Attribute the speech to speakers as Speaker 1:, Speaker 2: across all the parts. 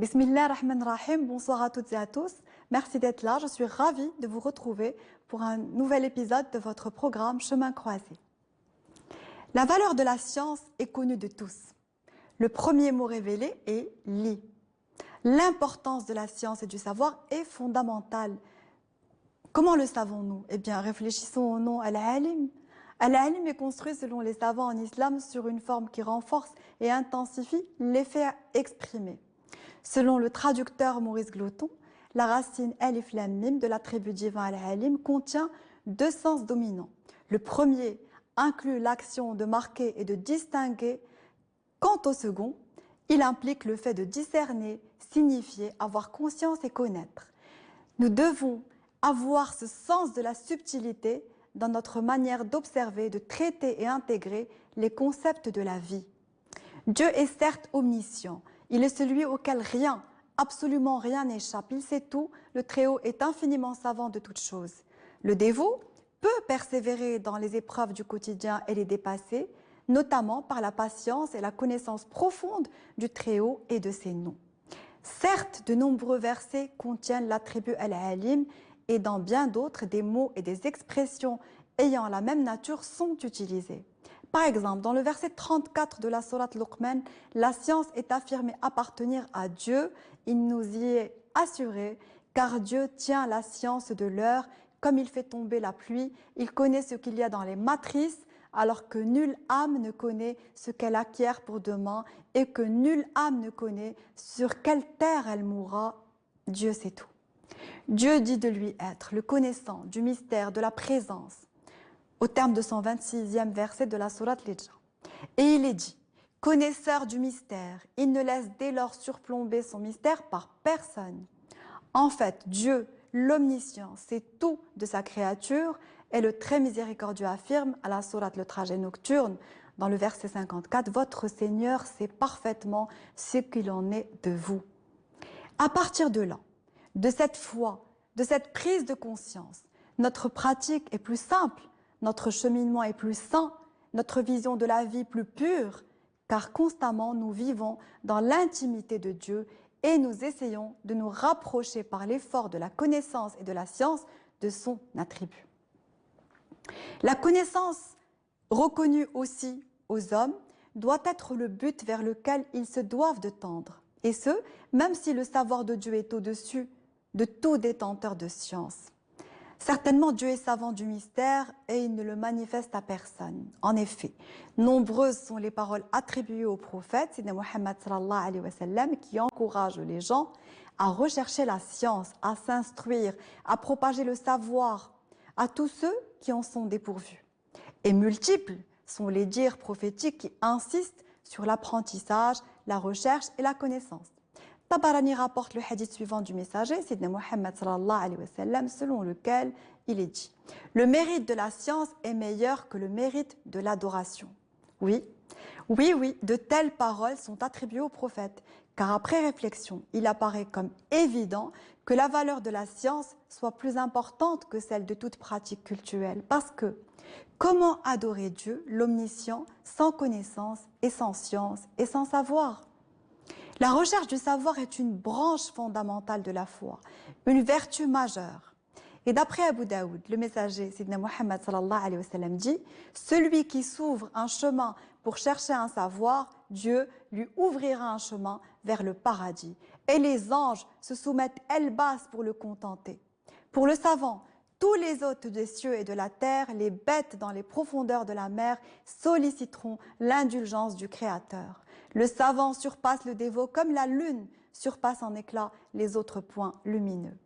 Speaker 1: Bismillah ar-Rahman ar-Rahim, bonsoir à toutes et à tous. Merci d'être là, je suis ravie de vous retrouver pour un nouvel épisode de votre programme Chemin croisé. La valeur de la science est connue de tous. Le premier mot révélé est « li ». L'importance de la science et du savoir est fondamentale. Comment le savons-nous? Eh bien, réfléchissons au nom Al-Alim. Al-Alim est construit selon les savants en islam sur une forme qui renforce et intensifie l'effet exprimé. Selon le traducteur Maurice Gloton, la racine Alif Lam Mim de l'attribut divin Al-Alim contient deux sens dominants. Le premier inclut l'action de marquer et de distinguer. Quant au second, il implique le fait de discerner, signifier, avoir conscience et connaître. Nous devons avoir ce sens de la subtilité dans notre manière d'observer, de traiter et intégrer les concepts de la vie. Dieu est certes omniscient, il est celui auquel rien, absolument rien n'échappe, il sait tout, le Très-Haut est infiniment savant de toutes choses. Le dévot peut persévérer dans les épreuves du quotidien et les dépasser, notamment par la patience et la connaissance profonde du Très-Haut et de ses noms. Certes, de nombreux versets contiennent l'attribut Al-Alim et dans bien d'autres, des mots et des expressions ayant la même nature sont utilisés. Par exemple, dans le verset 34 de la sourate Luqman, la science est affirmée appartenir à Dieu. Il nous y est assuré, car Dieu tient la science de l'heure, comme il fait tomber la pluie, il connaît ce qu'il y a dans les matrices, alors que nulle âme ne connaît ce qu'elle acquiert pour demain et que nulle âme ne connaît sur quelle terre elle mourra. Dieu sait tout. Dieu dit de lui être le connaissant du mystère de la présence, au terme de son 26e verset de la sourate L'Hijra. Et il est dit, connaisseur du mystère, il ne laisse dès lors surplomber son mystère par personne. En fait, Dieu, l'omniscient, sait tout de sa créature et le très miséricordieux affirme à la sourate Le Trajet nocturne, dans le verset 54, votre Seigneur sait parfaitement ce qu'il en est de vous. À partir de là, de cette foi, de cette prise de conscience, notre pratique est plus simple, notre cheminement est plus sain, notre vision de la vie plus pure, car constamment nous vivons dans l'intimité de Dieu et nous essayons de nous rapprocher par l'effort de la connaissance et de la science de son attribut. La connaissance reconnue aussi aux hommes doit être le but vers lequel ils se doivent de tendre, et ce, même si le savoir de Dieu est au-dessus de tout détenteur de science. Certainement, Dieu est savant du mystère et il ne le manifeste à personne. En effet, nombreuses sont les paroles attribuées au prophète, Sidna Muhammad sallallahu alayhi wa sallam, qui encouragent les gens à rechercher la science, à s'instruire, à propager le savoir à tous ceux qui en sont dépourvus. Et multiples sont les dires prophétiques qui insistent sur l'apprentissage, la recherche et la connaissance. Tabarani rapporte le hadith suivant du messager, Sidna Muhammad sallallahu alayhi wa sallam, selon lequel il est dit « Le mérite de la science est meilleur que le mérite de l'adoration. » Oui, de telles paroles sont attribuées au prophète, car après réflexion, il apparaît comme évident que la valeur de la science soit plus importante que celle de toute pratique cultuelle. Parce que comment adorer Dieu, l'omniscient, sans connaissance et sans science et sans savoir ? La recherche du savoir est une branche fondamentale de la foi, une vertu majeure. Et d'après Abu Daoud, le messager Sidna Muhammad sallallahu alayhi wa sallam dit « Celui qui s'ouvre un chemin pour chercher un savoir, Dieu lui ouvrira un chemin vers le paradis. Et les anges se soumettent ailes basses pour le contenter. Pour le savant, tous les hôtes des cieux et de la terre, les bêtes dans les profondeurs de la mer, solliciteront l'indulgence du Créateur. Le savant surpasse le dévot comme la lune surpasse en éclat les autres points lumineux. »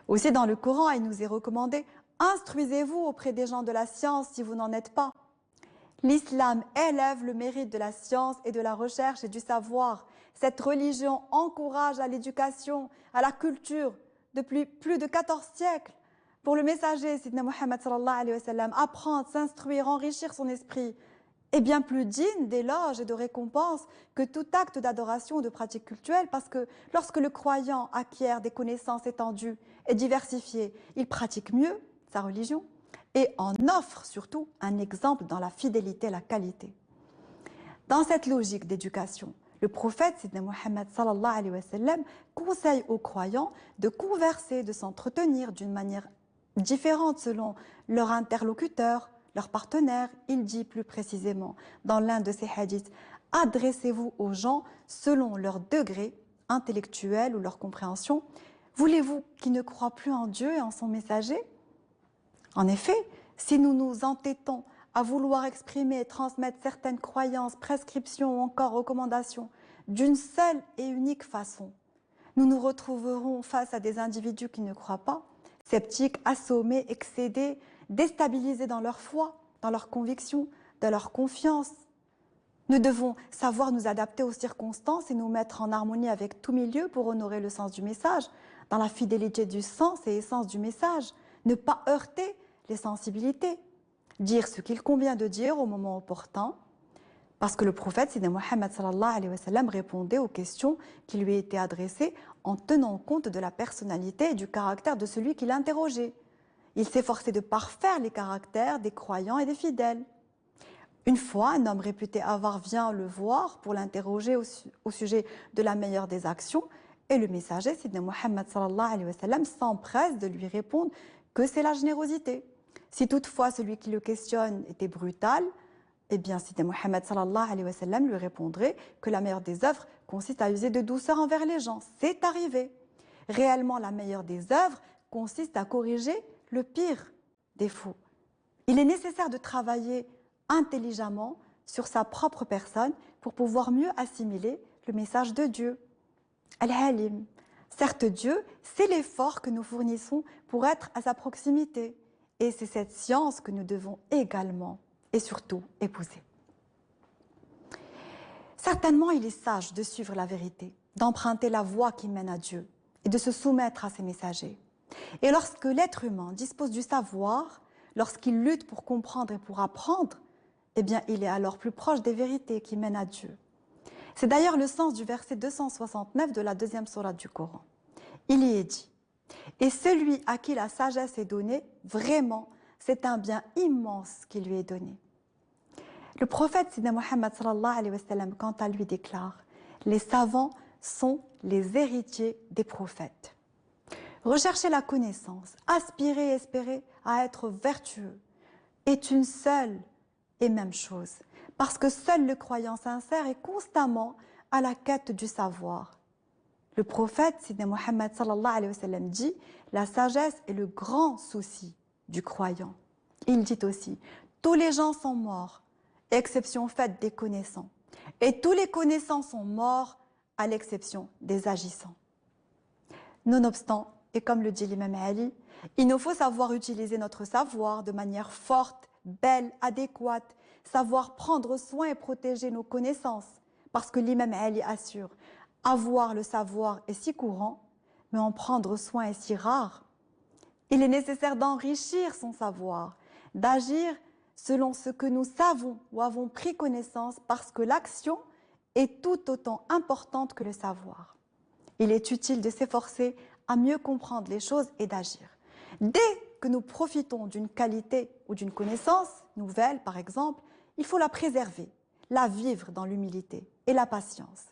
Speaker 1: Aussi dans le Coran, il nous est recommandé « Instruisez-vous auprès des gens de la science si vous n'en êtes pas. » L'islam élève le mérite de la science et de la recherche et du savoir. Cette religion encourage à l'éducation, à la culture depuis plus de 14 siècles. Pour le messager, Sidna Muhammad sallallahu alayhi wa sallam, apprendre, s'instruire, enrichir son esprit est bien plus digne d'éloges et de récompenses que tout acte d'adoration ou de pratique cultuelle, parce que lorsque le croyant acquiert des connaissances étendues et diversifiées, il pratique mieux sa religion et en offre surtout un exemple dans la fidélité et la qualité. Dans cette logique d'éducation, Le prophète, Sidna Muhammad sallallahu alayhi wa sallam, conseille aux croyants de converser, de s'entretenir d'une manière différente selon leur interlocuteur, leur partenaire. Il dit plus précisément dans l'un de ses hadiths, adressez-vous aux gens selon leur degré intellectuel ou leur compréhension. Voulez-vous qu'ils ne croient plus en Dieu et en son messager? En effet, si nous nous entêtons à vouloir exprimer et transmettre certaines croyances, prescriptions ou encore recommandations d'une seule et unique façon, nous nous retrouverons face à des individus qui ne croient pas, sceptiques, assommés, excédés, déstabilisés dans leur foi, dans leurs convictions, dans leur confiance. Nous devons savoir nous adapter aux circonstances et nous mettre en harmonie avec tout milieu pour honorer le sens du message, dans la fidélité du sens et essence du message, ne pas heurter les sensibilités, dire ce qu'il convient de dire au moment opportun, parce que le prophète, Sidna Muhammad sallallahu alayhi wa sallam, répondait aux questions qui lui étaient adressées en tenant compte de la personnalité et du caractère de celui qui l'interrogeait. Il s'efforçait de parfaire les caractères des croyants et des fidèles. Une fois, un homme réputé avare vient le voir pour l'interroger au sujet de la meilleure des actions, et le messager, Sidna Muhammad sallallahu alayhi wa sallam, s'empresse de lui répondre que c'est la générosité. Si toutefois celui qui le questionne était brutal, eh bien Sidna Muhammad sallallahu alayhi wa sallam lui répondrait que la meilleure des œuvres consiste à user de douceur envers les gens. C'est arrivé. Réellement, la meilleure des œuvres consiste à corriger le pire défaut. Il est nécessaire de travailler intelligemment sur sa propre personne pour pouvoir mieux assimiler le message de Dieu. Al-Halim. Certes, Dieu, c'est l'effort que nous fournissons pour être à sa proximité. Et c'est cette science que nous devons également et surtout épouser. Certainement, il est sage de suivre la vérité, d'emprunter la voie qui mène à Dieu et de se soumettre à ses messagers. Et lorsque l'être humain dispose du savoir, lorsqu'il lutte pour comprendre et pour apprendre, eh bien, il est alors plus proche des vérités qui mènent à Dieu. C'est d'ailleurs le sens du verset 269 de la deuxième sourate du Coran. Il y est dit « Et celui à qui la sagesse est donnée, vraiment, c'est un bien immense qui lui est donné. » Le prophète Sidna Muhammad sallallahu alayhi wa sallam, quant à lui, déclare « Les savants sont les héritiers des prophètes. » Rechercher la connaissance, aspirer et espérer à être vertueux est une seule et même chose, parce que seul le croyant sincère est constamment à la quête du savoir. Le prophète Sidna Muhammad sallallahu alayhi wa sallam dit « La sagesse est le grand souci du croyant. » Il dit aussi « Tous les gens sont morts, exception faite des connaissants, et tous les connaissants sont morts à l'exception des agissants. » Nonobstant, et comme le dit l'imam Ali, il nous faut savoir utiliser notre savoir de manière forte, belle, adéquate, savoir prendre soin et protéger nos connaissances, parce que l'imam Ali assure « Avoir le savoir est si courant, mais en prendre soin est si rare. » Il est nécessaire d'enrichir son savoir, d'agir selon ce que nous savons ou avons pris connaissance, parce que l'action est tout autant importante que le savoir. Il est utile de s'efforcer à mieux comprendre les choses et d'agir. Dès que nous profitons d'une qualité ou d'une connaissance nouvelle, par exemple, il faut la préserver, la vivre dans l'humilité et la patience,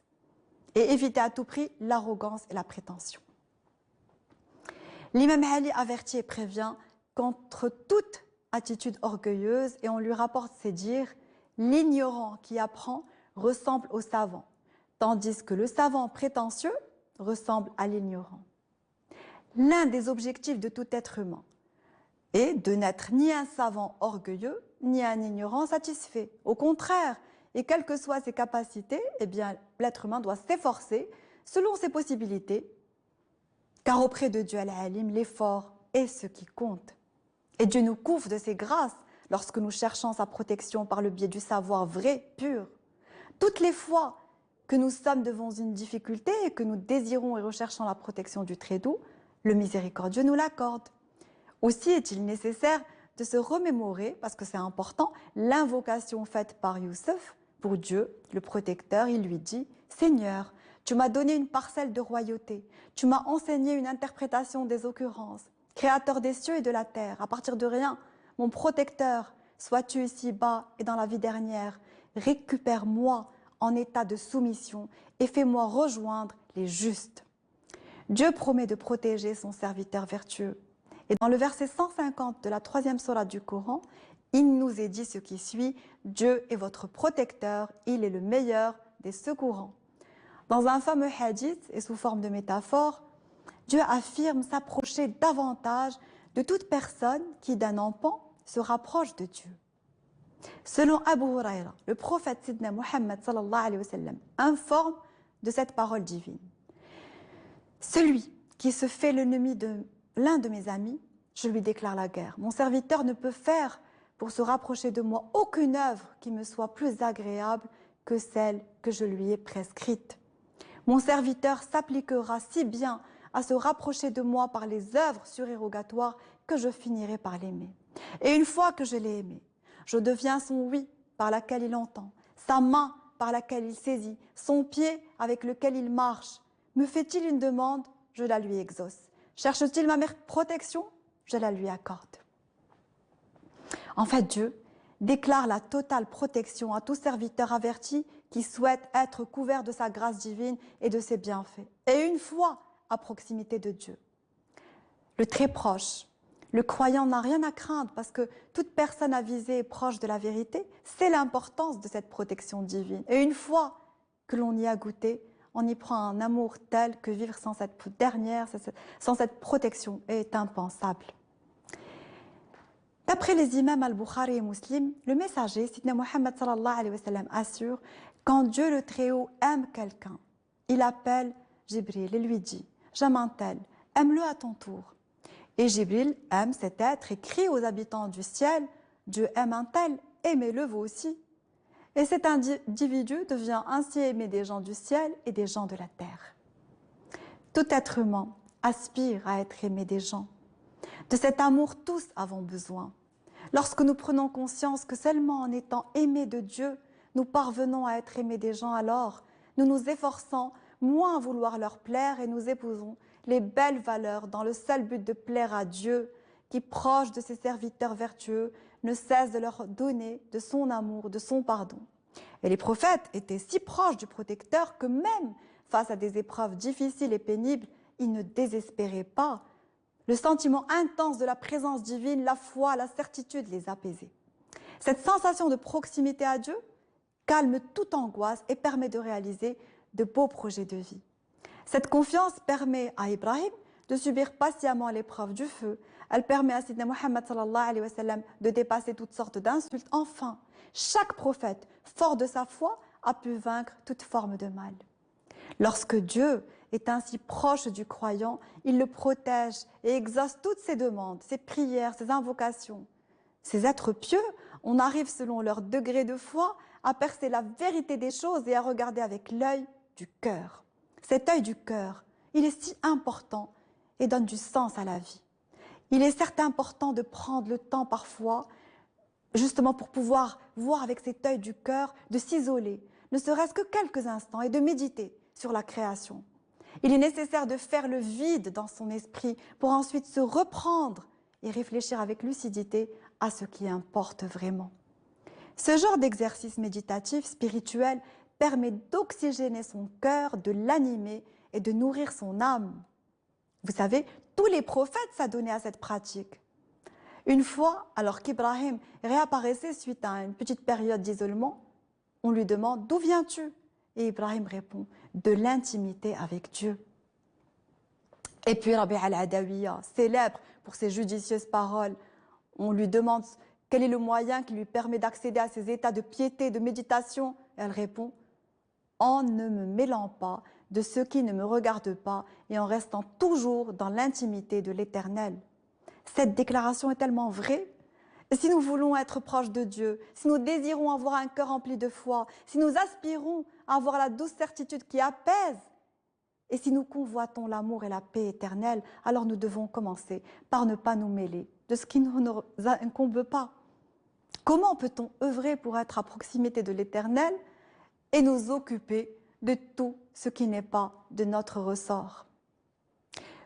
Speaker 1: et éviter à tout prix l'arrogance et la prétention. L'imam Ali avertit et prévient contre toute attitude orgueilleuse, et on lui rapporte ces dires « L'ignorant qui apprend ressemble au savant, tandis que le savant prétentieux ressemble à l'ignorant. » L'un des objectifs de tout être humain est de n'être ni un savant orgueilleux, ni un ignorant satisfait. Au contraire, et quelles que soient ses capacités, eh bien, l'être humain doit s'efforcer selon ses possibilités, car auprès de Dieu Al-Alim, l'effort est ce qui compte. Et Dieu nous couvre de ses grâces lorsque nous cherchons sa protection par le biais du savoir vrai, pur. Toutes les fois que nous sommes devant une difficulté et que nous désirons et recherchons la protection du Très-Doux, le miséricordieux nous l'accorde. Aussi est-il nécessaire de se remémorer, parce que c'est important, l'invocation faite par Youssef pour Dieu, le protecteur. Il lui dit « Seigneur, tu m'as donné une parcelle de royauté, tu m'as enseigné une interprétation des occurrences, créateur des cieux et de la terre, à partir de rien, mon protecteur, sois-tu ici-bas et dans la vie dernière, récupère-moi en état de soumission et fais-moi rejoindre les justes. Dieu promet de protéger son serviteur vertueux. Et dans le verset 150 de la 3e sourate du Coran, il nous est dit ce qui suit, Dieu est votre protecteur, il est le meilleur des secourants. Dans un fameux hadith et sous forme de métaphore, Dieu affirme s'approcher davantage de toute personne qui d'un empan se rapproche de Dieu. Selon Abu Huraira, le prophète Sidna Muhammad sallallahu alayhi wa sallam informe de cette parole divine. Celui qui se fait l'ennemi de l'un de mes amis, je lui déclare la guerre. Mon serviteur ne peut faire pour se rapprocher de moi aucune œuvre qui me soit plus agréable que celle que je lui ai prescrite. Mon serviteur s'appliquera si bien à se rapprocher de moi par les œuvres surérogatoires que je finirai par l'aimer. Et une fois que je l'ai aimé, je deviens son oui par laquelle il entend, sa main par laquelle il saisit, son pied avec lequel il marche. Me fait-il une demande, je la lui exauce. Cherche-t-il ma protection, je la lui accorde. En fait, Dieu déclare la totale protection à tout serviteur averti qui souhaite être couvert de sa grâce divine et de ses bienfaits. Et une fois à proximité de Dieu, le très proche, le croyant n'a rien à craindre parce que toute personne avisée est proche de la vérité. C'est l'importance de cette protection divine. Et une fois que l'on y a goûté, on y prend un amour tel que vivre sans cette dernière, sans cette protection est impensable. D'après les imams al-Bukhari et Muslim, le messager, Sidna Muhammad sallallahu alayhi wa sallam, assure quand Dieu le Très-Haut aime quelqu'un, il appelle Jibril et lui dit « J'aime un tel, aime-le à ton tour ». Et Jibril aime cet être et crie aux habitants du ciel « Dieu aime un tel, aimez-le vous aussi ». Et cet individu devient ainsi aimé des gens du ciel et des gens de la terre. Tout être humain aspire à être aimé des gens. De cet amour, tous avons besoin. Lorsque nous prenons conscience que seulement en étant aimés de Dieu, nous parvenons à être aimés des gens, alors nous nous efforçons moins à vouloir leur plaire et nous épousons les belles valeurs dans le seul but de plaire à Dieu, qui, proche de ses serviteurs vertueux, ne cesse de leur donner de son amour, de son pardon. Et les prophètes étaient si proches du protecteur que même face à des épreuves difficiles et pénibles, ils ne désespéraient pas. Le sentiment intense de la présence divine, la foi, la certitude les apaisait. Cette sensation de proximité à Dieu calme toute angoisse et permet de réaliser de beaux projets de vie. Cette confiance permet à Ibrahim de subir patiemment l'épreuve du feu. Elle permet à Sidna Muhammad sallallahu alayhi wa sallam de dépasser toutes sortes d'insultes. Enfin, chaque prophète, fort de sa foi, a pu vaincre toute forme de mal. Lorsque Dieu est ainsi proche du croyant, il le protège et exauce toutes ses demandes, ses prières, ses invocations. Ces êtres pieux, on arrive selon leur degré de foi à percer la vérité des choses et à regarder avec l'œil du cœur. Cet œil du cœur, il est si important et donne du sens à la vie. Il est certes important de prendre le temps parfois, justement pour pouvoir voir avec cet œil du cœur, de s'isoler, ne serait-ce que quelques instants, et de méditer sur la création. Il est nécessaire de faire le vide dans son esprit pour ensuite se reprendre et réfléchir avec lucidité à ce qui importe vraiment. Ce genre d'exercice méditatif, spirituel, permet d'oxygéner son cœur, de l'animer et de nourrir son âme. Vous savez, tous les prophètes s'adonnaient à cette pratique. Une fois, alors qu'Ibrahim réapparaissait suite à une petite période d'isolement, on lui demande « D'où viens-tu » Et Ibrahim répond « De l'intimité avec Dieu ». Et puis Rabi' al-Adawiya, célèbre pour ses judicieuses paroles, on lui demande quel est le moyen qui lui permet d'accéder à ces états de piété, de méditation. Elle répond « En ne me mêlant pas de ceux qui ne me regardent pas et en restant toujours dans l'intimité de l'Éternel. » Cette déclaration est tellement vraie. Et si nous voulons être proches de Dieu, si nous désirons avoir un cœur rempli de foi, si nous aspirons à avoir la douce certitude qui apaise, et si nous convoitons l'amour et la paix éternelle, alors nous devons commencer par ne pas nous mêler de ce qui ne nous incombe pas. Comment peut-on œuvrer pour être à proximité de l'Éternel et nous occuper de tout ce qui n'est pas de notre ressort?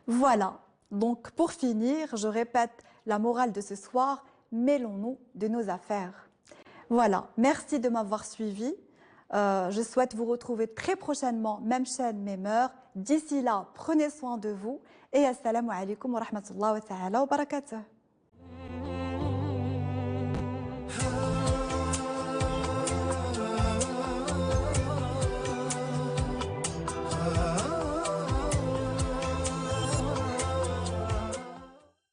Speaker 1: Voilà, donc pour finir, je répète la morale de ce soir, mêlons-nous de nos affaires. Voilà, merci de m'avoir suivi. Je souhaite vous retrouver très prochainement, même chaîne, même heure. D'ici là, prenez soin de vous et assalamu alaikum wa rahmatullahi wa ta'ala wa barakatuh.